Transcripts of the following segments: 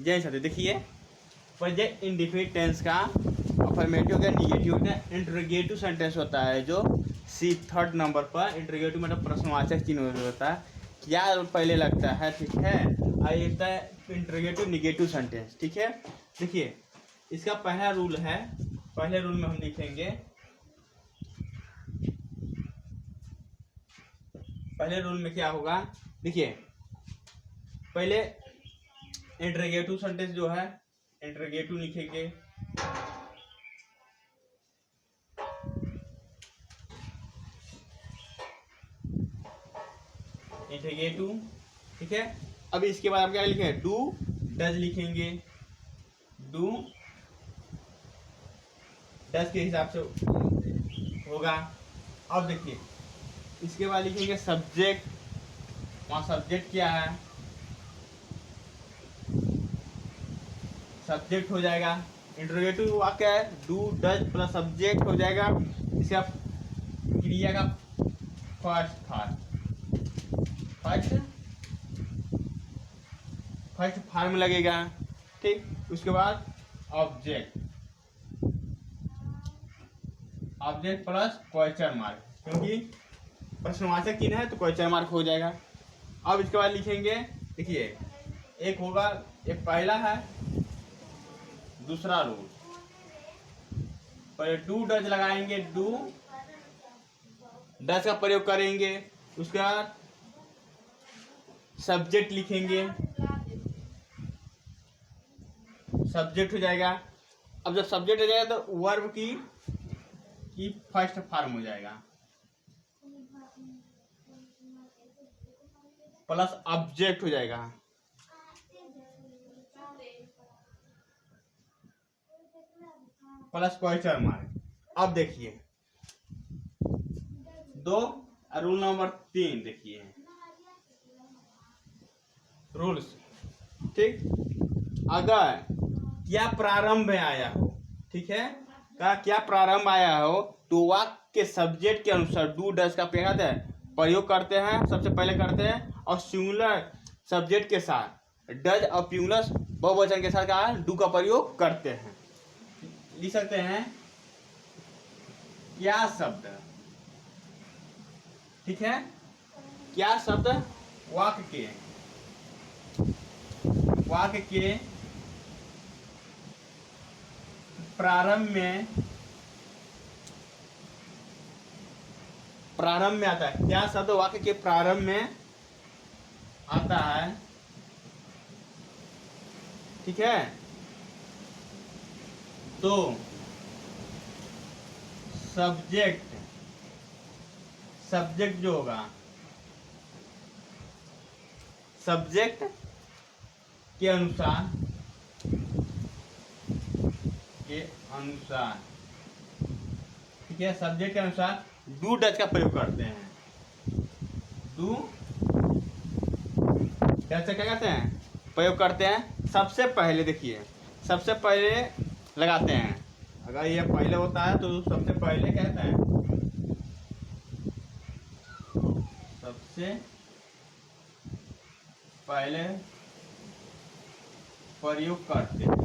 जय सत्य। देखिए प्रेजेंट इंडेफिनिट टेंस का अफर्मेटिव का निगेटिव का इंटरोगेटिव सेंटेंस होता है, जो सी थर्ड नंबर पर इंटरोगेटिव मतलब प्रश्नवाचक चिन्ह होता है। क्या पहले लगता है, ठीक है। आइए होता है इंटरोगेटिव निगेटिव सेंटेंस, ठीक है। देखिए इसका पहला रूल है, पहले रूल में हम लिखेंगे, पहले रूल में क्या होगा। देखिए पहले इंटरोगेटिव सेंटेंस जो है इंटरोगेटिव लिखेंगे, इंटरोगेटिव, ठीक है। अब इसके बाद हम क्या लिखेंगे, डू डज लिखेंगे, डू डज के हिसाब से होगा। अब देखिए इसके बाद लिखेंगे सब्जेक्ट, वहाँ सब्जेक्ट क्या है, सब्जेक्ट हो जाएगा। इंटरोगेटिव वाक्य है, डू डज प्लस सब्जेक्ट हो जाएगा। इसका क्रिया का फर्स्ट फार्म लगेगा, ठीक। उसके बाद object, object plus question mark, क्योंकि प्रश्नवाचक चिन्ह है तो क्वेश्चन मार्क हो जाएगा। अब इसके बाद लिखेंगे, देखिए एक होगा, एक पहला है, दूसरा रूल, पहले डू डज लगाएंगे, डू डज का प्रयोग करेंगे। उसके बाद सब्जेक्ट लिखेंगे, सब्जेक्ट हो जाएगा। अब जब सब्जेक्ट हो जाएगा तो वर्ब की फर्स्ट फॉर्म हो जाएगा, प्लस ऑब्जेक्ट हो जाएगा, प्लस क्वेश्चन मार्क। अब देखिए दो, रूल नंबर 3 देखिए रूल्स, ठीक। अगर क्या प्रारंभ में आया हो, ठीक है, क्या प्रारंभ आया हो तो वाक्य के सब्जेक्ट के अनुसार डू डज का प्रयोग करते हैं, सबसे पहले करते हैं। और सिंगुलर सब्जेक्ट के साथ डज और प्लूरल बहुवचन के साथ क्या डू का प्रयोग करते हैं। लिख सकते हैं क्या शब्द, ठीक है, क्या शब्द वाक्य के प्रारंभ में आता है। क्या शब्द वाक्य के प्रारंभ में आता है, ठीक है, तो सब्जेक्ट जो होगा, सब्जेक्ट के अनुसार ठीक है, सब्जेक्ट के अनुसार डू डज का प्रयोग करते हैं। डू डज से क्या करते हैं, प्रयोग करते हैं। सबसे पहले देखिए, सबसे पहले लगाते हैं, अगर ये पहले होता है तो सबसे पहले कहते हैं, सबसे पहले प्रयोग करते हैं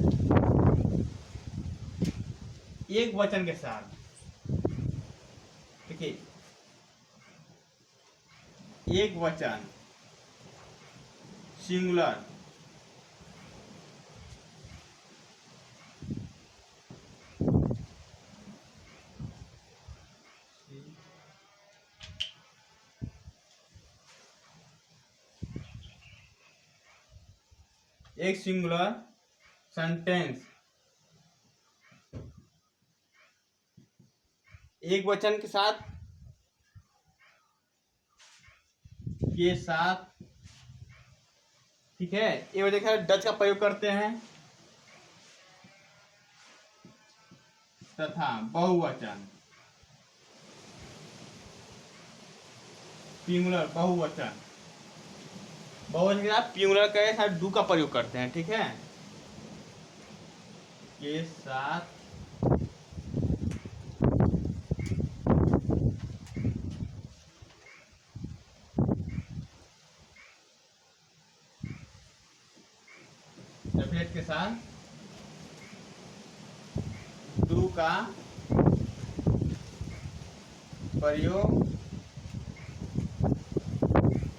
एक वचन के साथ, देखिए एक वचन सिंगुलर, एक सिंगुलर सेंटेंस एक वचन के साथ ठीक है, एक वचन के साथ डज का प्रयोग करते हैं तथा बहुवचन सिंगुलर बहुवचन के साथ प्लूरल के साथ डू का प्रयोग करते हैं, ठीक है, के साथ सब्जेक्ट के साथ डू का प्रयोग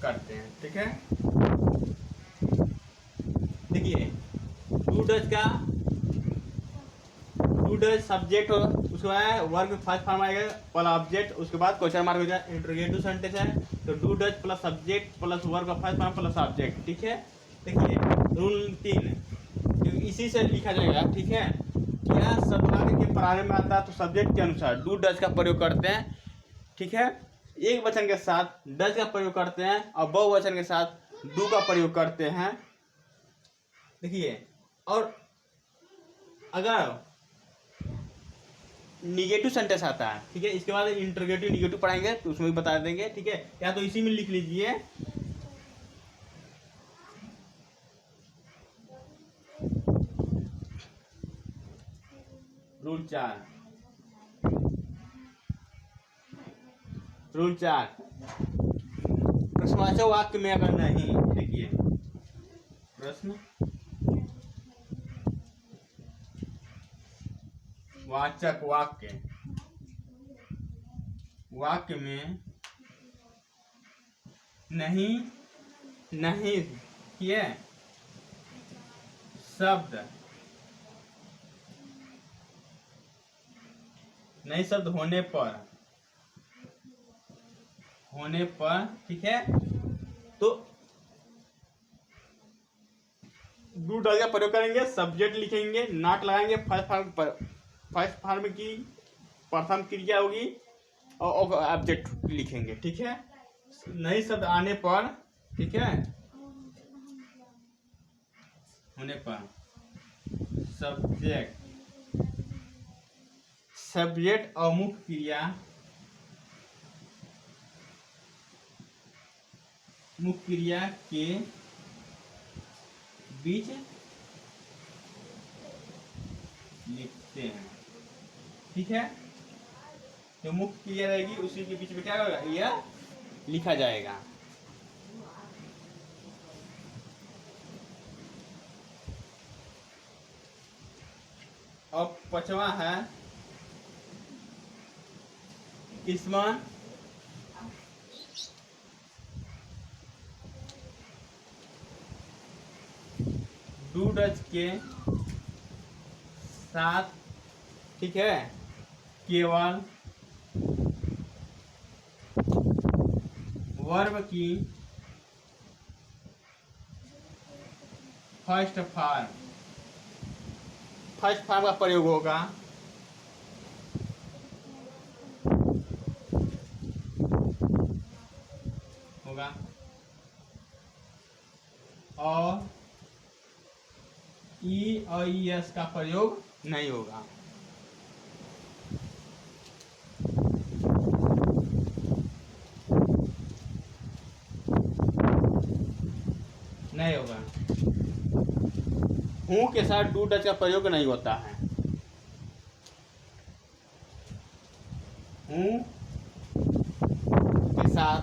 करते हैं। ठीक है, देखिए डू डज सब्जेक्ट उसके बाद वर्ब फर्स्ट फॉर्म आएगा पहला ऑब्जेक्ट, उसके बाद क्वेश्चन मार्क हो जाए। इंटरोगेटिव सेंटेंस है तो do does plus subject plus verb का फर्स्ट फॉर्म प्लस ऑब्जेक्ट। ठीक है, देखिए रूल 3 इसी से लिखा जाएगा। ठीक है, क्या शब्दवाक्य के प्रारंभ में आता है तो सब्जेक्ट के अनुसार डू डज का प्रयोग करते हैं। ठीक है, एक वचन के साथ डज का प्रयोग करते हैं और बहुवचन के साथ डू का प्रयोग करते हैं। देखिए, और अगर निगेटिव सेंटेंस आता है, ठीक है, इसके बाद इंटरोगेटिव निगेटिव पढ़ाएंगे तो उसमें भी बता देंगे। ठीक है, या तो इसी में लिख लीजिए रूल 4 प्रश्नवाचक वाक्य में अगर नहीं, देखिए प्रश्न वाचक वाक्य में नहीं किए शब्द होने पर ठीक है, तो डू डज का प्रयोग करेंगे, सब्जेक्ट लिखेंगे, नॉट लगाएंगे, फर्स्ट फॉर्म की प्रथम क्रिया होगी और ऑब्जेक्ट लिखेंगे। ठीक है, नई शब्द आने पर, ठीक है, होने पर सब्जेक्ट और मुख्य क्रिया के बीच लिखते हैं। ठीक है, जो मुख्य क्रिया रहेगी उसी के बीच में क्या होगा, यह लिखा जाएगा। और 5वां है इसमें डू डज के साथ, ठीक है, केवल वर्ब की फर्स्ट फॉर्म का प्रयोग होगा। और ई और एस का प्रयोग नहीं होगा। हूं के साथ डू डज का प्रयोग नहीं होता है। हूं के साथ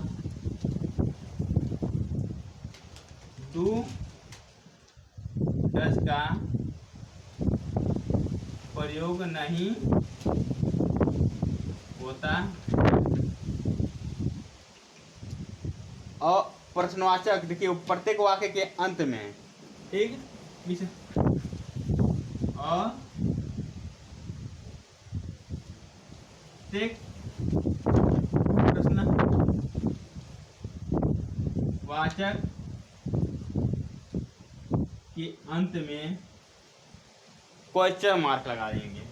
डू डज का प्रयोग नहीं होता। और प्रश्नवाचक देखिए प्रत्येक वाक्य के अंत में, ठीक, और प्रश्नवाचक के अंत में क्वेश्चन मार्क लगा देंगे।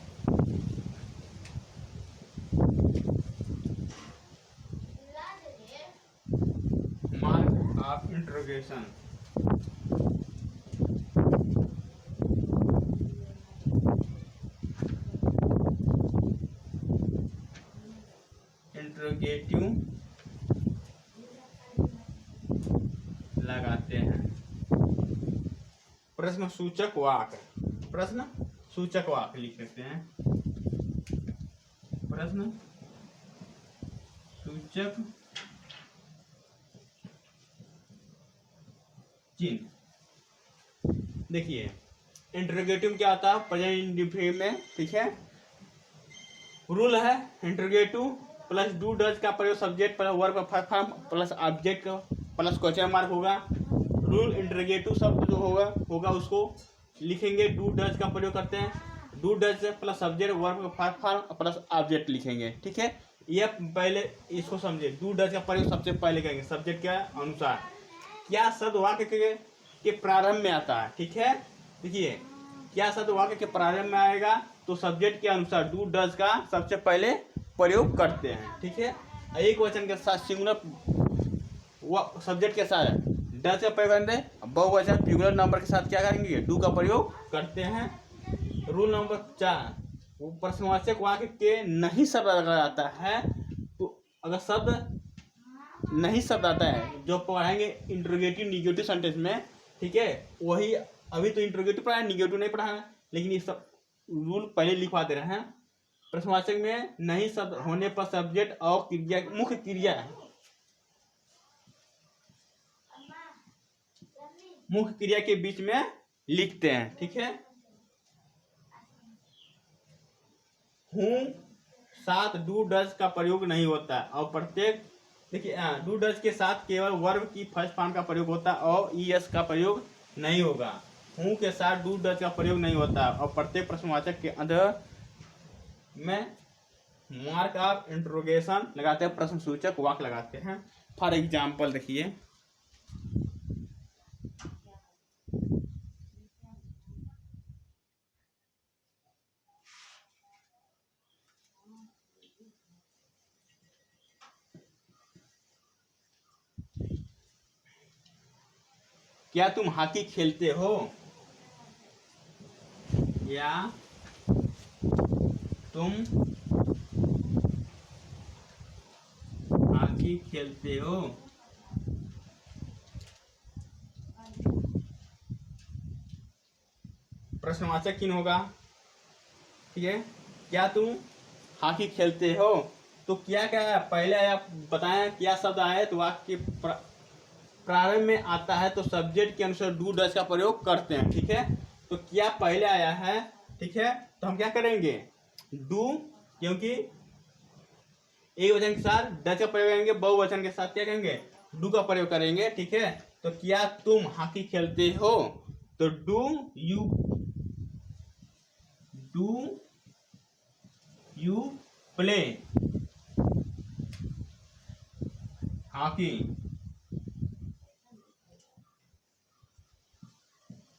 Mark of interrogation. इंटरोगेटिव लगाते हैं। प्रश्नसूचक वाक्य लिख सकते हैं। प्रश्नसूचक चिन्ह देखिए इंटरोगेटिव क्या होता है प्रेजेंट इंडेफिनिट में, ठीक है। रूल है इंटरोगेटिव प्लस डू डज का प्रयोग subject plus verb form plus object plus question mark होगा। रूल इंटरोगेटिव शब्द जो होगा उसको लिखेंगे, डू डज का प्रयोग करते हैं, do does plus subject verb form plus object लिखेंगे, ठीक है। ये पहले इसको समझे, डू डज का प्रयोग सबसे पहले करेंगे सब्जेक्ट के अनुसार। क्या शब्द वाक्य के प्रारंभ में आता है, ठीक है। देखिए क्या शब्द वाक्य के प्रारंभ में आएगा तो सब्जेक्ट के अनुसार डू डज का सबसे पहले प्रयोग करते हैं, ठीक है। एक वचन के साथ सिंगुलर सब्जेक्ट के साथ डज का प्रयोग करेंगे, बहुवचन प्लूरल नंबर के साथ क्या करेंगे डू का प्रयोग करते हैं। रूल नंबर 4, वो प्रश्नवाचक वाक्य के नहीं शब्द अगर आता है तो अगर शब्द नहीं शब्द आता है जो पढ़ाएंगे इंटरोगेटिव निगेटिव सेंटेंस में, ठीक है। वही अभी तो इंटरोगेटिव पढ़ा है, निगेटिव नहीं पढ़ा है, लेकिन ये सब रूल पहले लिखवा दे रहे हैं। प्रश्नवाचक में नहीं शब्द होने पर सब्जेक्ट और क्रिया मुख्य क्रिया के बीच में लिखते हैं, ठीक है। हूँ साथ डू डज का प्रयोग नहीं होता और प्रत्येक देखिए डू डज के साथ केवल वर्ब की फर्स्ट फॉर्म का प्रयोग होता और ईएस का प्रयोग नहीं होगा। हूँ के साथ डू डज का प्रयोग नहीं होता और प्रत्येक प्रश्नवाचक के अंदर में मार्क ऑफ इंट्रोगेशन लगाते हैं, प्रश्न सूचक वाक्य लगाते हैं। फॉर एग्जाम्पल देखिए क्या तुम हॉकी खेलते हो, या तुम हॉकी खेलते हो। प्रश्नवाचक किन होगा, ठीक है। क्या तुम हॉकी खेलते हो तो क्या क्या पहले आप बताएं क्या शब्द आए तो वाक्य के प्रारंभ में आता है तो सब्जेक्ट के अनुसार डू डज का प्रयोग करते हैं, ठीक है। तो क्या पहले आया है, ठीक है, तो हम क्या करेंगे डू, क्योंकि एक वचन के साथ डज का प्रयोग करेंगे, बहुवचन के साथ क्या करेंगे डू का प्रयोग करेंगे, ठीक है। तो क्या तुम हॉकी खेलते हो तो do you play hockey,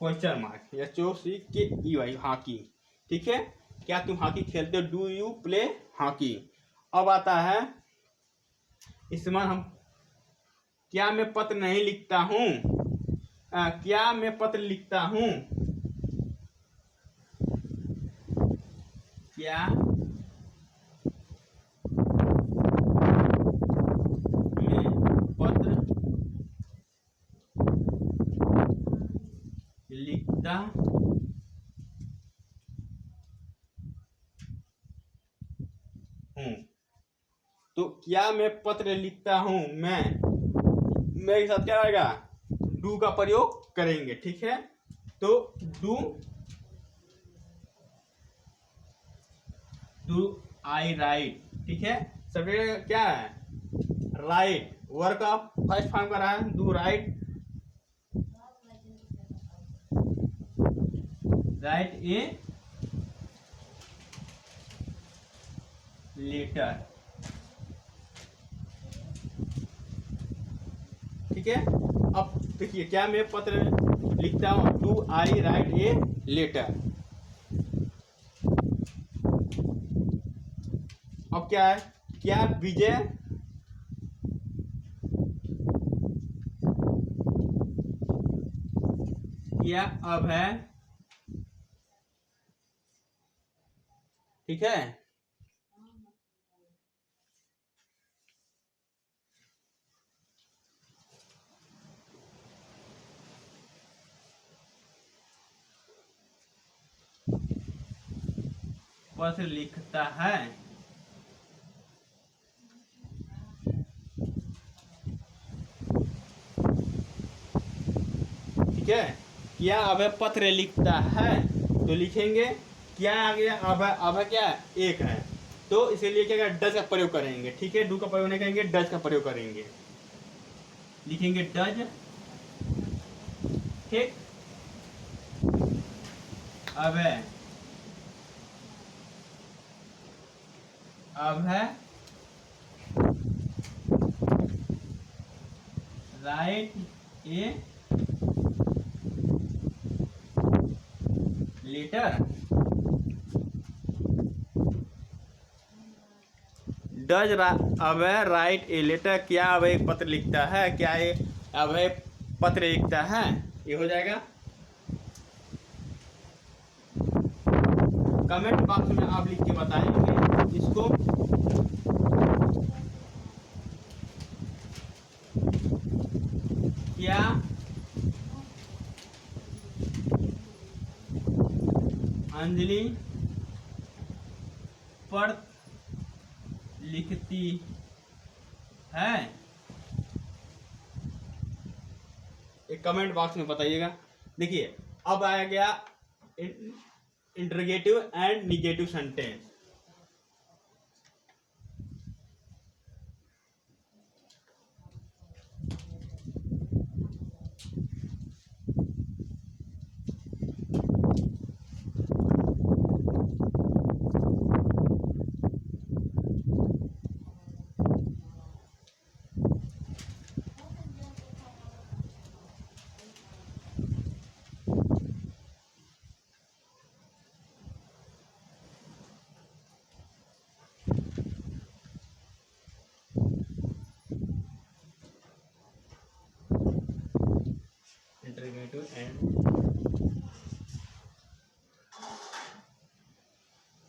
question mark HOCKEY hockey, ठीक है। क्या तुम हॉकी खेलते हो, डू यू प्ले हॉकी। अब आता है इसमें हम क्या मैं पत्र नहीं लिखता हूँ, क्या मैं पत्र लिखता हूँ, क्या मैं पत्र लिखता हूँ। तो क्या मैं पत्र लिखता हूँ, मैं के साथ क्या आएगा डू का प्रयोग करेंगे, ठीक है। तो डू आई राइट, ठीक है। सब्जेक्ट क्या है राइट, वर्क का फर्स्ट फॉर्म कर रहा है डू राइट ए लेटर, ठीक है। अब देखिए क्या मैं पत्र लिखता हूँ, do I write a letter. अब क्या है, क्या विजय क्या अब है, ठीक है। पत्र लिखता है, ठीक है। क्या अभय पत्र लिखता है, तो लिखेंगे क्या आ गया, अभय, अभय क्या है, एक है, तो इसीलिए क्या डज का प्रयोग करेंगे। ठीक है, डू का प्रयोग नहीं करेंगे, डज का प्रयोग करेंगे, लिखेंगे डज। ठीक, Abhay, Abhay write a letter, does Abhay write a letter, क्या अभय एक पत्र लिखता है, क्या ये अभय पत्र लिखता है, ये हो जाएगा। कमेंट बॉक्स में आप लिख के बताएंगे इसको। क्या अंजलि पत्र लिखती है, एक कमेंट बॉक्स में बताइएगा। देखिए अब आया गया interrogative and negative sentence.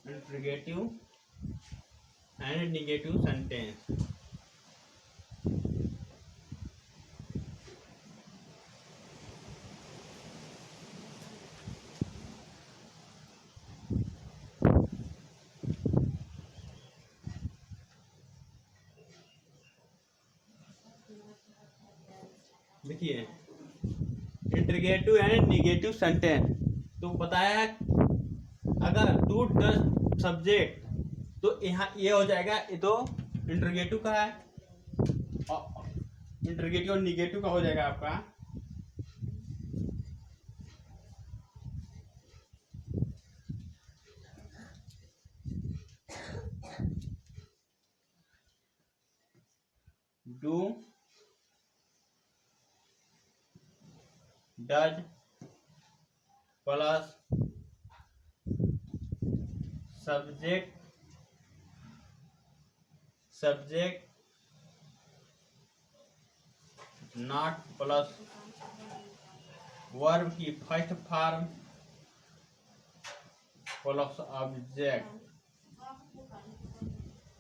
Interrogative and negative sentence। देखिए इंटरोगेटिव एंड निगेटिव सेंटेंस, तो बताया अगर डू डज सब्जेक्ट, तो यहाँ ये हो जाएगा, ये तो इंटरोगेटिव का है, इंटरोगेटिव और निगेटिव का हो जाएगा आपका do does plus subject not plus verb की first form plus object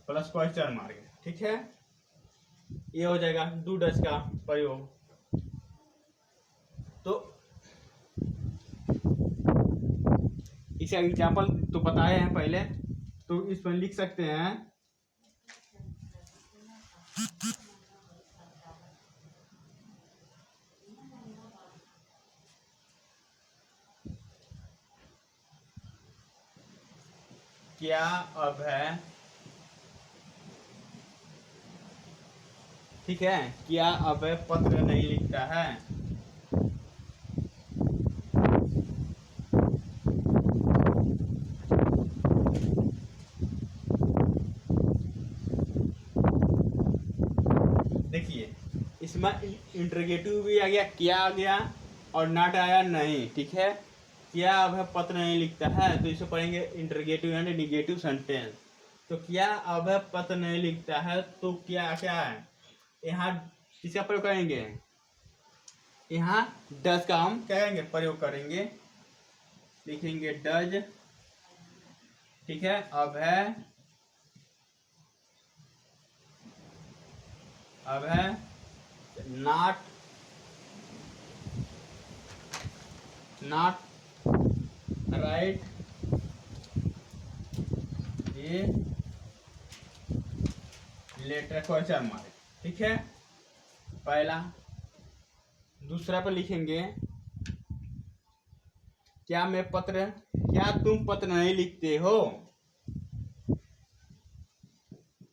plus question mark. ठीक है, ये हो जाएगा डू डज का प्रयोग। तो इसका एग्जाम्पल तो बताए हैं पहले, तो इसमें लिख सकते हैं क्या अभय, ठीक है, क्या अभय पत्र नहीं लिखता है, देखिए इसमें इंटरोगेटिव भी आ गया, क्या आ गया, और नॉट आया नहीं। ठीक है, क्या अभय पत्र नहीं लिखता है, तो इसे पढ़ेंगे इंटरोगेटिव एंड निगेटिव सेंटेंस। तो क्या अभय पत्र नहीं लिखता है, तो क्या क्या है, यहाँ किसका प्रयोग करेंगे, यहाँ डज का हम क्या करेंगे, प्रयोग करेंगे, लिखेंगे डज। ठीक है, Abhay not write a letter question mark. ठीक है, पहला। दूसरा पर लिखेंगे क्या तुम पत्र नहीं लिखते हो?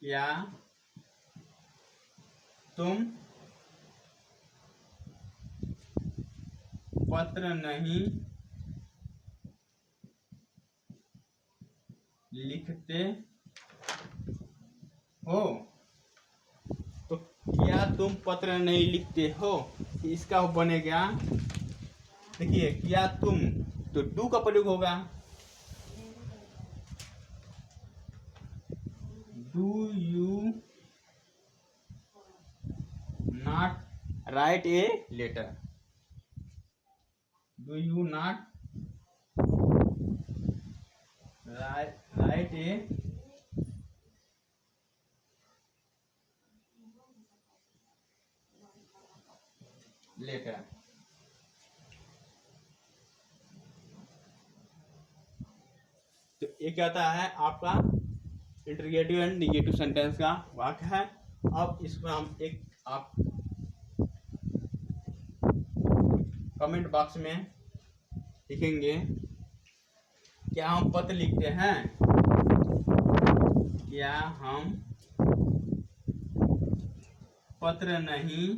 क्या तुम पत्र नहीं लिखते हो? तो क्या तुम पत्र नहीं लिखते हो, इसका बनेगा, देखिए क्या तुम, तो डू का प्रयोग होगा। Do you not write a letter? Do you not write a letter? तो ये कहता है आपका इंटरोगेटिव एंड नेगेटिव सेंटेंस का वाक्य है। अब इसमें हम एक आप कमेंट बॉक्स में लिखेंगे, क्या हम पत्र लिखते हैं? क्या हम पत्र नहीं